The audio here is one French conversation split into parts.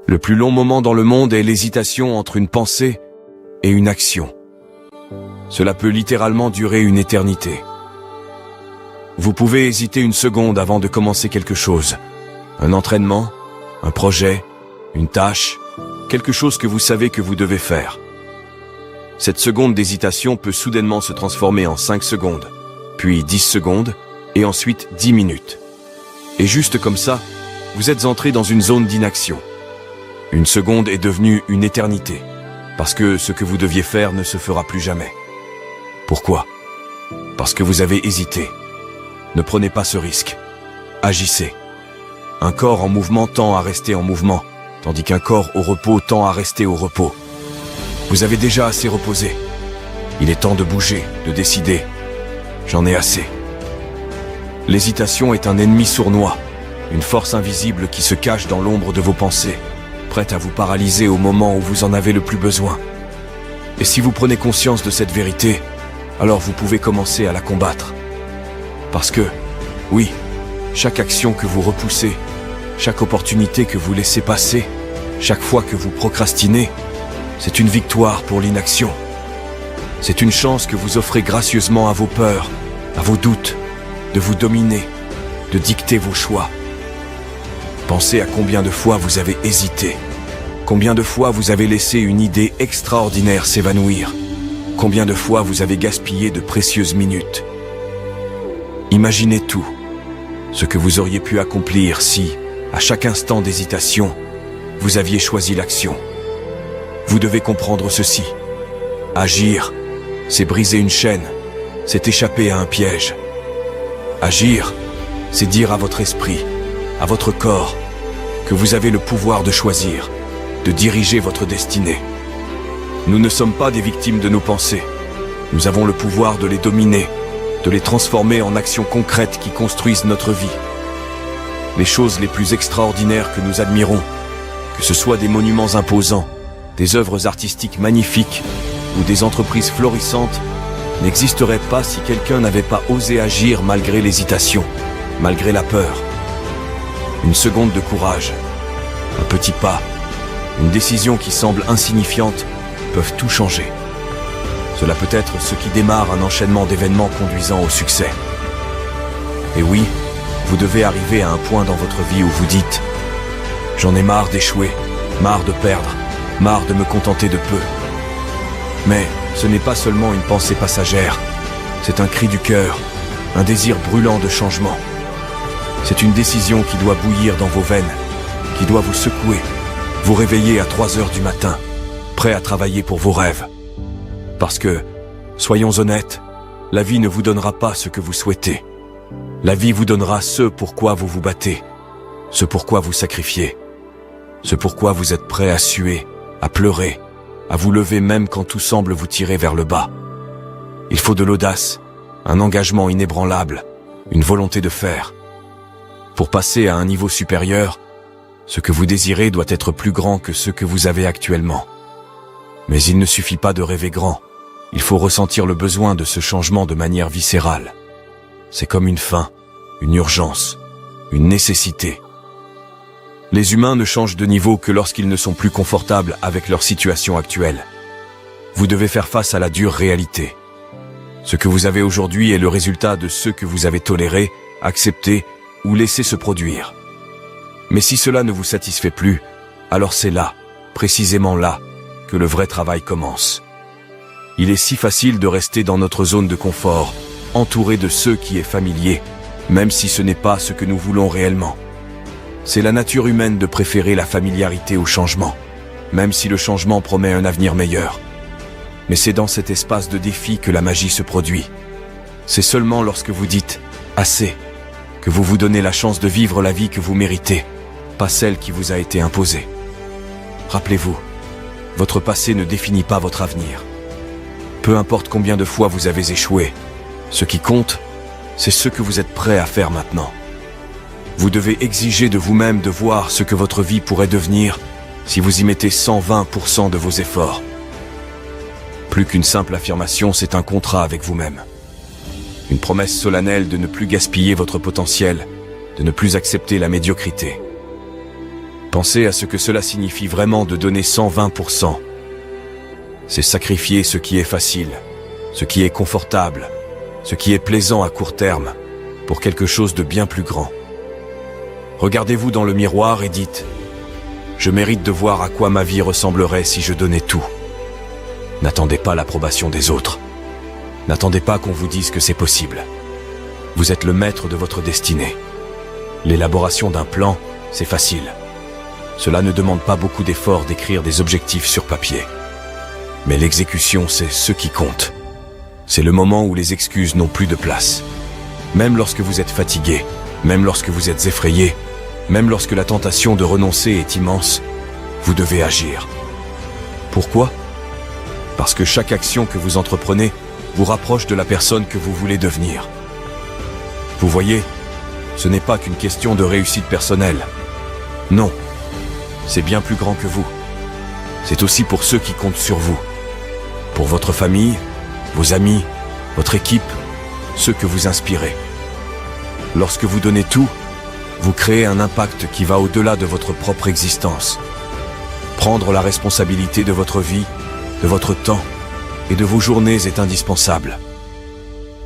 Le plus long moment dans le monde est l'hésitation entre une pensée et une action. Cela peut littéralement durer une éternité. Vous pouvez hésiter une seconde avant de commencer quelque chose. Un entraînement, un projet, une tâche, quelque chose que vous savez que vous devez faire. Cette seconde d'hésitation peut soudainement se transformer en 5 secondes, puis 10 secondes, et ensuite 10 minutes. Et juste comme ça, vous êtes entré dans une zone d'inaction. Une seconde est devenue une éternité, parce que ce que vous deviez faire ne se fera plus jamais. Pourquoi? Parce que vous avez hésité. Ne prenez pas ce risque. Agissez. Un corps en mouvement tend à rester en mouvement, tandis qu'un corps au repos tend à rester au repos. Vous avez déjà assez reposé. Il est temps de bouger, de décider. J'en ai assez. L'hésitation est un ennemi sournois, une force invisible qui se cache dans l'ombre de vos pensées, prête à vous paralyser au moment où vous en avez le plus besoin. Et si vous prenez conscience de cette vérité, alors vous pouvez commencer à la combattre. Parce que, oui, chaque action que vous repoussez, chaque opportunité que vous laissez passer, chaque fois que vous procrastinez, c'est une victoire pour l'inaction. C'est une chance que vous offrez gracieusement à vos peurs, à vos doutes, de vous dominer, de dicter vos choix. Pensez à combien de fois vous avez hésité, combien de fois vous avez laissé une idée extraordinaire s'évanouir, combien de fois vous avez gaspillé de précieuses minutes. Imaginez tout, ce que vous auriez pu accomplir si, à chaque instant d'hésitation, vous aviez choisi l'action. Vous devez comprendre ceci. Agir, c'est briser une chaîne, c'est échapper à un piège. Agir, c'est dire à votre esprit, à votre corps, que vous avez le pouvoir de choisir, de diriger votre destinée. Nous ne sommes pas des victimes de nos pensées. Nous avons le pouvoir de les dominer, de les transformer en actions concrètes qui construisent notre vie. Les choses les plus extraordinaires que nous admirons, que ce soit des monuments imposants, des œuvres artistiques magnifiques ou des entreprises florissantes, n'existeraient pas si quelqu'un n'avait pas osé agir malgré l'hésitation, malgré la peur. Une seconde de courage, un petit pas, une décision qui semble insignifiante peuvent tout changer. Cela peut être ce qui démarre un enchaînement d'événements conduisant au succès. Et oui, vous devez arriver à un point dans votre vie où vous dites « J'en ai marre d'échouer, marre de perdre, marre de me contenter de peu. » Mais ce n'est pas seulement une pensée passagère, c'est un cri du cœur, un désir brûlant de changement. C'est une décision qui doit bouillir dans vos veines, qui doit vous secouer, vous réveiller à 3 heures du matin, prêt à travailler pour vos rêves. Parce que, soyons honnêtes, la vie ne vous donnera pas ce que vous souhaitez. La vie vous donnera ce pourquoi vous vous battez, ce pourquoi vous sacrifiez, ce pourquoi vous êtes prêt à suer, à pleurer, à vous lever même quand tout semble vous tirer vers le bas. Il faut de l'audace, un engagement inébranlable, une volonté de faire. Pour passer à un niveau supérieur, ce que vous désirez doit être plus grand que ce que vous avez actuellement. Mais il ne suffit pas de rêver grand, il faut ressentir le besoin de ce changement de manière viscérale. C'est comme une faim, une urgence, une nécessité. Les humains ne changent de niveau que lorsqu'ils ne sont plus confortables avec leur situation actuelle. Vous devez faire face à la dure réalité. Ce que vous avez aujourd'hui est le résultat de ce que vous avez toléré, accepté ou laissé se produire. Mais si cela ne vous satisfait plus, alors c'est là, précisément là, que le vrai travail commence. Il est si facile de rester dans notre zone de confort, entouré de ce qui est familier, même si ce n'est pas ce que nous voulons réellement. C'est la nature humaine de préférer la familiarité au changement, même si le changement promet un avenir meilleur. Mais c'est dans cet espace de défi que la magie se produit. C'est seulement lorsque vous dites « assez » que vous vous donnez la chance de vivre la vie que vous méritez, pas celle qui vous a été imposée. Rappelez-vous, votre passé ne définit pas votre avenir. Peu importe combien de fois vous avez échoué, ce qui compte, c'est ce que vous êtes prêt à faire maintenant. Vous devez exiger de vous-même de voir ce que votre vie pourrait devenir si vous y mettez 120% de vos efforts. Plus qu'une simple affirmation, c'est un contrat avec vous-même. Une promesse solennelle de ne plus gaspiller votre potentiel, de ne plus accepter la médiocrité. Pensez à ce que cela signifie vraiment de donner 120%. C'est sacrifier ce qui est facile, ce qui est confortable, ce qui est plaisant à court terme, pour quelque chose de bien plus grand. Regardez-vous dans le miroir et dites « Je mérite de voir à quoi ma vie ressemblerait si je donnais tout ». N'attendez pas l'approbation des autres. N'attendez pas qu'on vous dise que c'est possible. Vous êtes le maître de votre destinée. L'élaboration d'un plan, c'est facile. Cela ne demande pas beaucoup d'efforts d'écrire des objectifs sur papier. Mais l'exécution, c'est ce qui compte. C'est le moment où les excuses n'ont plus de place. Même lorsque vous êtes fatigué, même lorsque vous êtes effrayé, même lorsque la tentation de renoncer est immense, vous devez agir. Pourquoi ? Parce que chaque action que vous entreprenez vous rapproche de la personne que vous voulez devenir. Vous voyez, ce n'est pas qu'une question de réussite personnelle. Non, c'est bien plus grand que vous. C'est aussi pour ceux qui comptent sur vous. Pour votre famille, vos amis, votre équipe, ceux que vous inspirez. Lorsque vous donnez tout, vous créez un impact qui va au-delà de votre propre existence. Prendre la responsabilité de votre vie, de votre temps et de vos journées est indispensable.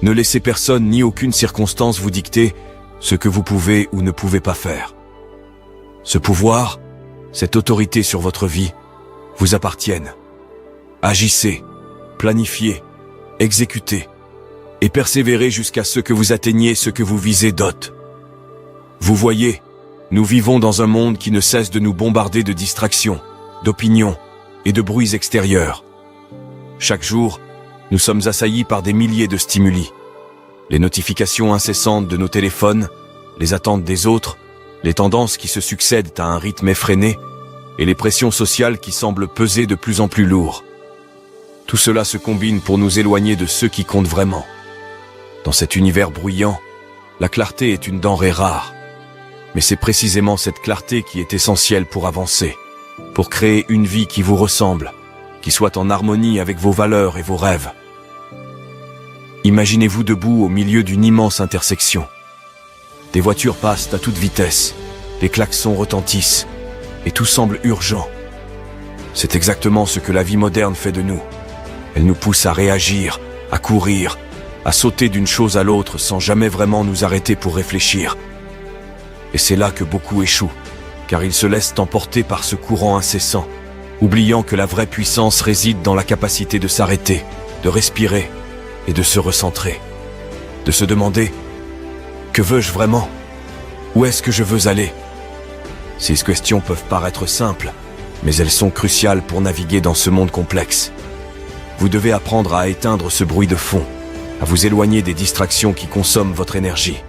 Ne laissez personne ni aucune circonstance vous dicter ce que vous pouvez ou ne pouvez pas faire. Ce pouvoir, cette autorité sur votre vie, vous appartiennent. Agissez, planifiez, exécutez et persévérez jusqu'à ce que vous atteigniez ce que vous visez d'hôte. Vous voyez, nous vivons dans un monde qui ne cesse de nous bombarder de distractions, d'opinions et de bruits extérieurs. Chaque jour, nous sommes assaillis par des milliers de stimuli. Les notifications incessantes de nos téléphones, les attentes des autres, les tendances qui se succèdent à un rythme effréné et les pressions sociales qui semblent peser de plus en plus lourd. Tout cela se combine pour nous éloigner de ceux qui comptent vraiment. Dans cet univers bruyant, la clarté est une denrée rare. Mais c'est précisément cette clarté qui est essentielle pour avancer, pour créer une vie qui vous ressemble, qui soit en harmonie avec vos valeurs et vos rêves. Imaginez-vous debout au milieu d'une immense intersection. Des voitures passent à toute vitesse, des klaxons retentissent, et tout semble urgent. C'est exactement ce que la vie moderne fait de nous. Elle nous pousse à réagir, à courir, à sauter d'une chose à l'autre sans jamais vraiment nous arrêter pour réfléchir. Et c'est là que beaucoup échouent, car ils se laissent emporter par ce courant incessant, oubliant que la vraie puissance réside dans la capacité de s'arrêter, de respirer et de se recentrer. De se demander « Que veux-je vraiment ? Où est-ce que je veux aller ?» Ces questions peuvent paraître simples, mais elles sont cruciales pour naviguer dans ce monde complexe. Vous devez apprendre à éteindre ce bruit de fond, à vous éloigner des distractions qui consomment votre énergie.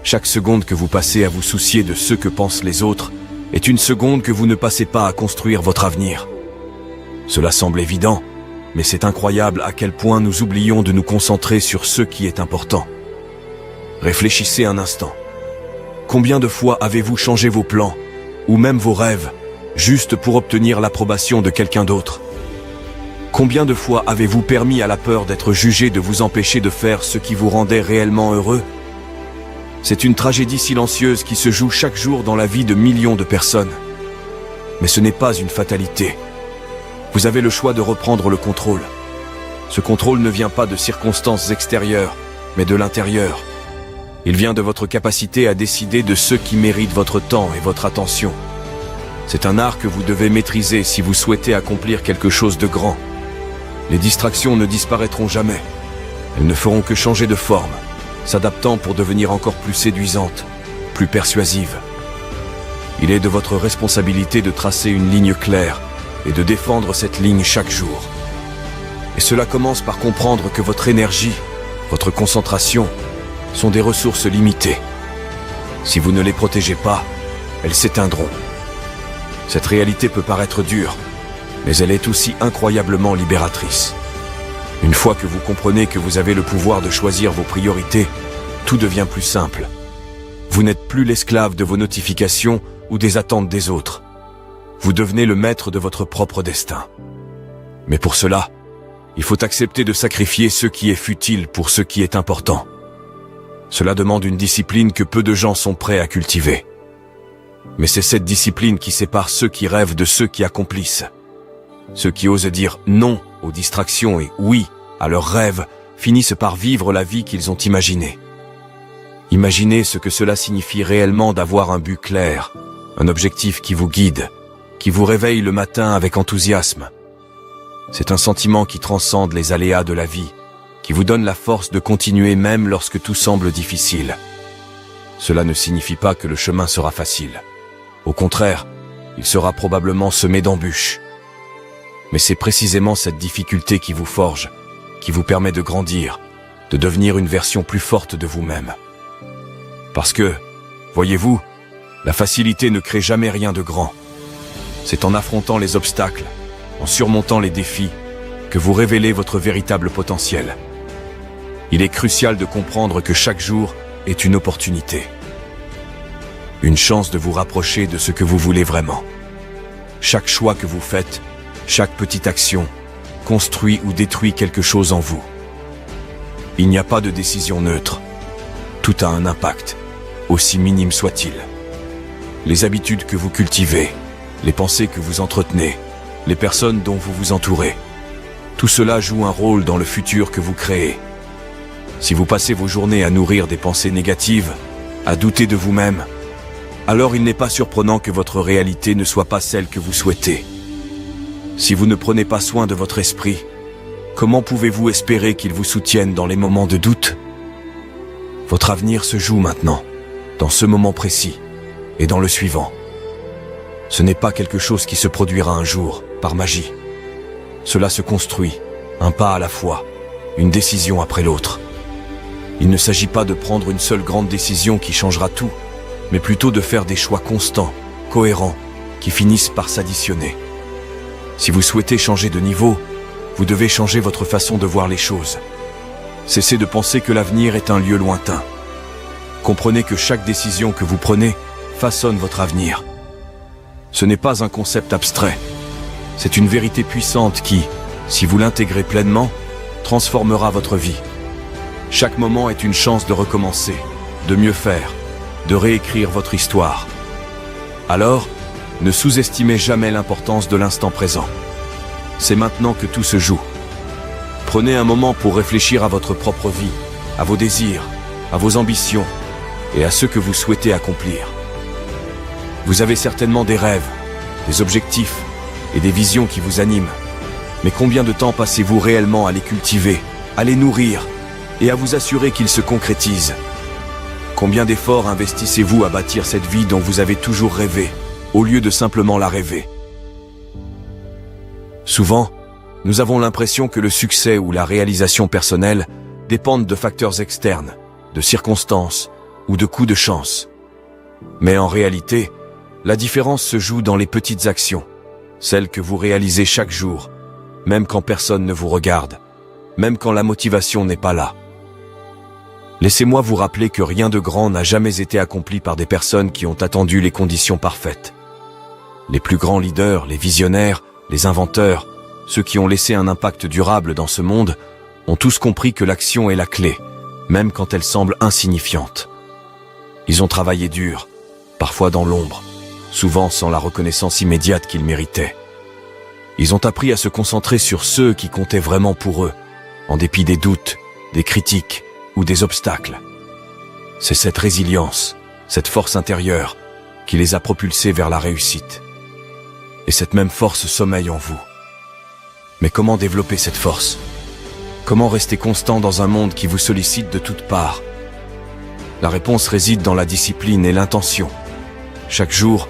Chaque seconde que vous passez à vous soucier de ce que pensent les autres est une seconde que vous ne passez pas à construire votre avenir. Cela semble évident, mais c'est incroyable à quel point nous oublions de nous concentrer sur ce qui est important. Réfléchissez un instant. Combien de fois avez-vous changé vos plans, ou même vos rêves, juste pour obtenir l'approbation de quelqu'un d'autre ? Combien de fois avez-vous permis à la peur d'être jugé de vous empêcher de faire ce qui vous rendait réellement heureux ? C'est une tragédie silencieuse qui se joue chaque jour dans la vie de millions de personnes. Mais ce n'est pas une fatalité. Vous avez le choix de reprendre le contrôle. Ce contrôle ne vient pas de circonstances extérieures, mais de l'intérieur. Il vient de votre capacité à décider de ce qui mérite votre temps et votre attention. C'est un art que vous devez maîtriser si vous souhaitez accomplir quelque chose de grand. Les distractions ne disparaîtront jamais. Elles ne feront que changer de forme, s'adaptant pour devenir encore plus séduisantes, plus persuasives. Il est de votre responsabilité de tracer une ligne claire et de défendre cette ligne chaque jour. Et cela commence par comprendre que votre énergie, votre concentration, sont des ressources limitées. Si vous ne les protégez pas, elles s'éteindront. Cette réalité peut paraître dure, mais elle est aussi incroyablement libératrice. Une fois que vous comprenez que vous avez le pouvoir de choisir vos priorités, tout devient plus simple. Vous n'êtes plus l'esclave de vos notifications ou des attentes des autres. Vous devenez le maître de votre propre destin. Mais pour cela, il faut accepter de sacrifier ce qui est futile pour ce qui est important. Cela demande une discipline que peu de gens sont prêts à cultiver. Mais c'est cette discipline qui sépare ceux qui rêvent de ceux qui accomplissent. Ceux qui osent dire non aux distractions et oui à leurs rêves finissent par vivre la vie qu'ils ont imaginée. Imaginez ce que cela signifie réellement d'avoir un but clair, un objectif qui vous guide, qui vous réveille le matin avec enthousiasme. C'est un sentiment qui transcende les aléas de la vie, qui vous donne la force de continuer même lorsque tout semble difficile. Cela ne signifie pas que le chemin sera facile. Au contraire, il sera probablement semé d'embûches. Mais c'est précisément cette difficulté qui vous forge, qui vous permet de grandir, de devenir une version plus forte de vous-même. Parce que, voyez-vous, la facilité ne crée jamais rien de grand. C'est en affrontant les obstacles, en surmontant les défis, que vous révélez votre véritable potentiel. Il est crucial de comprendre que chaque jour est une opportunité. Une chance de vous rapprocher de ce que vous voulez vraiment. Chaque choix que vous faites, chaque petite action, construit ou détruit quelque chose en vous. Il n'y a pas de décision neutre. Tout a un impact, aussi minime soit-il. Les habitudes que vous cultivez, les pensées que vous entretenez, les personnes dont vous vous entourez, tout cela joue un rôle dans le futur que vous créez. Si vous passez vos journées à nourrir des pensées négatives, à douter de vous-même, alors il n'est pas surprenant que votre réalité ne soit pas celle que vous souhaitez. Si vous ne prenez pas soin de votre esprit, comment pouvez-vous espérer qu'il vous soutienne dans les moments de doute? Votre avenir se joue maintenant, dans ce moment précis, et dans le suivant. Ce n'est pas quelque chose qui se produira un jour, par magie. Cela se construit, un pas à la fois, une décision après l'autre. Il ne s'agit pas de prendre une seule grande décision qui changera tout, mais plutôt de faire des choix constants, cohérents, qui finissent par s'additionner. Si vous souhaitez changer de niveau, vous devez changer votre façon de voir les choses. Cessez de penser que l'avenir est un lieu lointain. Comprenez que chaque décision que vous prenez façonne votre avenir. Ce n'est pas un concept abstrait. C'est une vérité puissante qui, si vous l'intégrez pleinement, transformera votre vie. Chaque moment est une chance de recommencer, de mieux faire, de réécrire votre histoire. Alors, ne sous-estimez jamais l'importance de l'instant présent. C'est maintenant que tout se joue. Prenez un moment pour réfléchir à votre propre vie, à vos désirs, à vos ambitions et à ce que vous souhaitez accomplir. Vous avez certainement des rêves, des objectifs et des visions qui vous animent. Mais combien de temps passez-vous réellement à les cultiver, à les nourrir et à vous assurer qu'ils se concrétisent? Combien d'efforts investissez-vous à bâtir cette vie dont vous avez toujours rêvé, au lieu de simplement la rêver? Souvent, nous avons l'impression que le succès ou la réalisation personnelle dépendent de facteurs externes, de circonstances ou de coups de chance. Mais en réalité, la différence se joue dans les petites actions, celles que vous réalisez chaque jour, même quand personne ne vous regarde, même quand la motivation n'est pas là. Laissez-moi vous rappeler que rien de grand n'a jamais été accompli par des personnes qui ont attendu les conditions parfaites. Les plus grands leaders, les visionnaires, les inventeurs, ceux qui ont laissé un impact durable dans ce monde, ont tous compris que l'action est la clé, même quand elle semble insignifiante. Ils ont travaillé dur, parfois dans l'ombre, souvent sans la reconnaissance immédiate qu'ils méritaient. Ils ont appris à se concentrer sur ceux qui comptaient vraiment pour eux, en dépit des doutes, des critiques ou des obstacles. C'est cette résilience, cette force intérieure, qui les a propulsés vers la réussite. Et cette même force sommeille en vous. Mais comment développer cette force? Comment rester constant dans un monde qui vous sollicite de toutes parts? La réponse réside dans la discipline et l'intention. Chaque jour,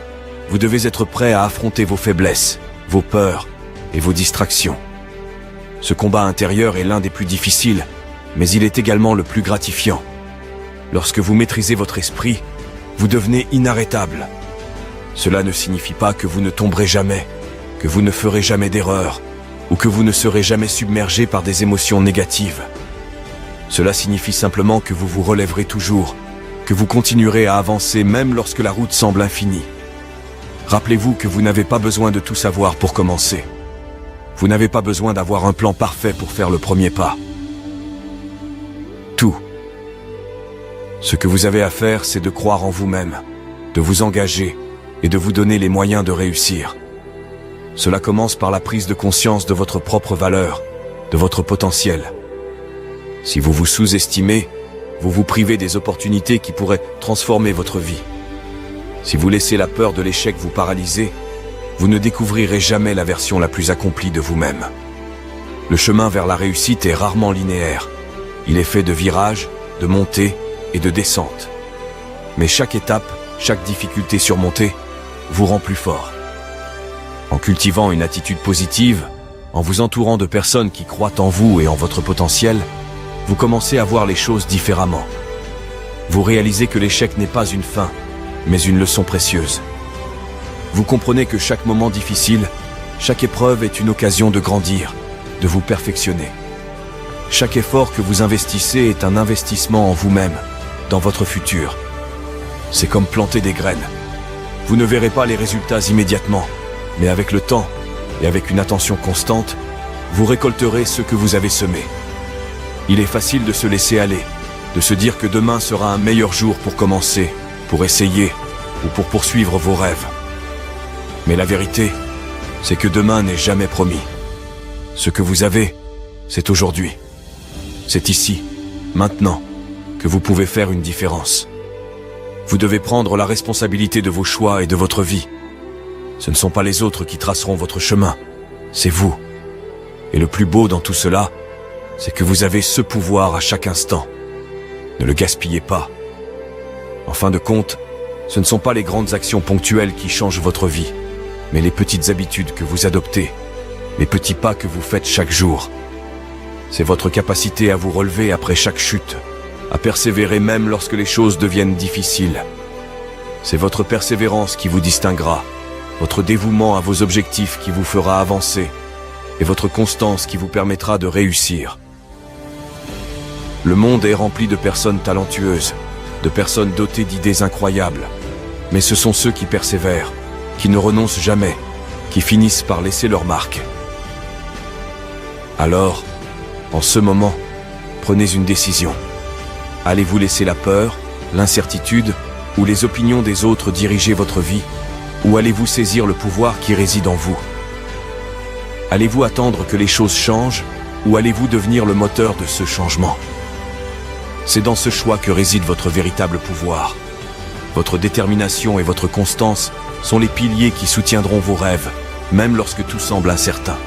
vous devez être prêt à affronter vos faiblesses, vos peurs et vos distractions. Ce combat intérieur est l'un des plus difficiles, mais il est également le plus gratifiant. Lorsque vous maîtrisez votre esprit, vous devenez inarrêtable. Cela ne signifie pas que vous ne tomberez jamais, que vous ne ferez jamais d'erreur, ou que vous ne serez jamais submergé par des émotions négatives. Cela signifie simplement que vous vous relèverez toujours, que vous continuerez à avancer même lorsque la route semble infinie. Rappelez-vous que vous n'avez pas besoin de tout savoir pour commencer. Vous n'avez pas besoin d'avoir un plan parfait pour faire le premier pas. Tout. Ce que vous avez à faire, c'est de croire en vous-même, de vous engager et de vous donner les moyens de réussir. Cela commence par la prise de conscience de votre propre valeur, de votre potentiel. Si vous vous sous-estimez, vous vous privez des opportunités qui pourraient transformer votre vie. Si vous laissez la peur de l'échec vous paralyser, vous ne découvrirez jamais la version la plus accomplie de vous-même. Le chemin vers la réussite est rarement linéaire. Il est fait de virages, de montées et de descentes. Mais chaque étape, chaque difficulté surmontée, vous rend plus fort. En cultivant une attitude positive, en vous entourant de personnes qui croient en vous et en votre potentiel, vous commencez à voir les choses différemment. Vous réalisez que l'échec n'est pas une fin, mais une leçon précieuse. Vous comprenez que chaque moment difficile, chaque épreuve est une occasion de grandir, de vous perfectionner. Chaque effort que vous investissez est un investissement en vous-même, dans votre futur. C'est comme planter des graines. Vous ne verrez pas les résultats immédiatement, mais avec le temps et avec une attention constante, vous récolterez ce que vous avez semé. Il est facile de se laisser aller, de se dire que demain sera un meilleur jour pour commencer, pour essayer ou pour poursuivre vos rêves. Mais la vérité, c'est que demain n'est jamais promis. Ce que vous avez, c'est aujourd'hui. C'est ici, maintenant, que vous pouvez faire une différence. Vous devez prendre la responsabilité de vos choix et de votre vie. Ce ne sont pas les autres qui traceront votre chemin, c'est vous. Et le plus beau dans tout cela, c'est que vous avez ce pouvoir à chaque instant. Ne le gaspillez pas. En fin de compte, ce ne sont pas les grandes actions ponctuelles qui changent votre vie, mais les petites habitudes que vous adoptez, les petits pas que vous faites chaque jour. C'est votre capacité à vous relever après chaque chute, à persévérer même lorsque les choses deviennent difficiles. C'est votre persévérance qui vous distinguera, votre dévouement à vos objectifs qui vous fera avancer, et votre constance qui vous permettra de réussir. Le monde est rempli de personnes talentueuses, de personnes dotées d'idées incroyables, mais ce sont ceux qui persévèrent, qui ne renoncent jamais, qui finissent par laisser leur marque. Alors, en ce moment, prenez une décision. Allez-vous laisser la peur, l'incertitude ou les opinions des autres diriger votre vie, ou allez-vous saisir le pouvoir qui réside en vous? Allez-vous attendre que les choses changent, ou allez-vous devenir le moteur de ce changement? C'est dans ce choix que réside votre véritable pouvoir. Votre détermination et votre constance sont les piliers qui soutiendront vos rêves, même lorsque tout semble incertain.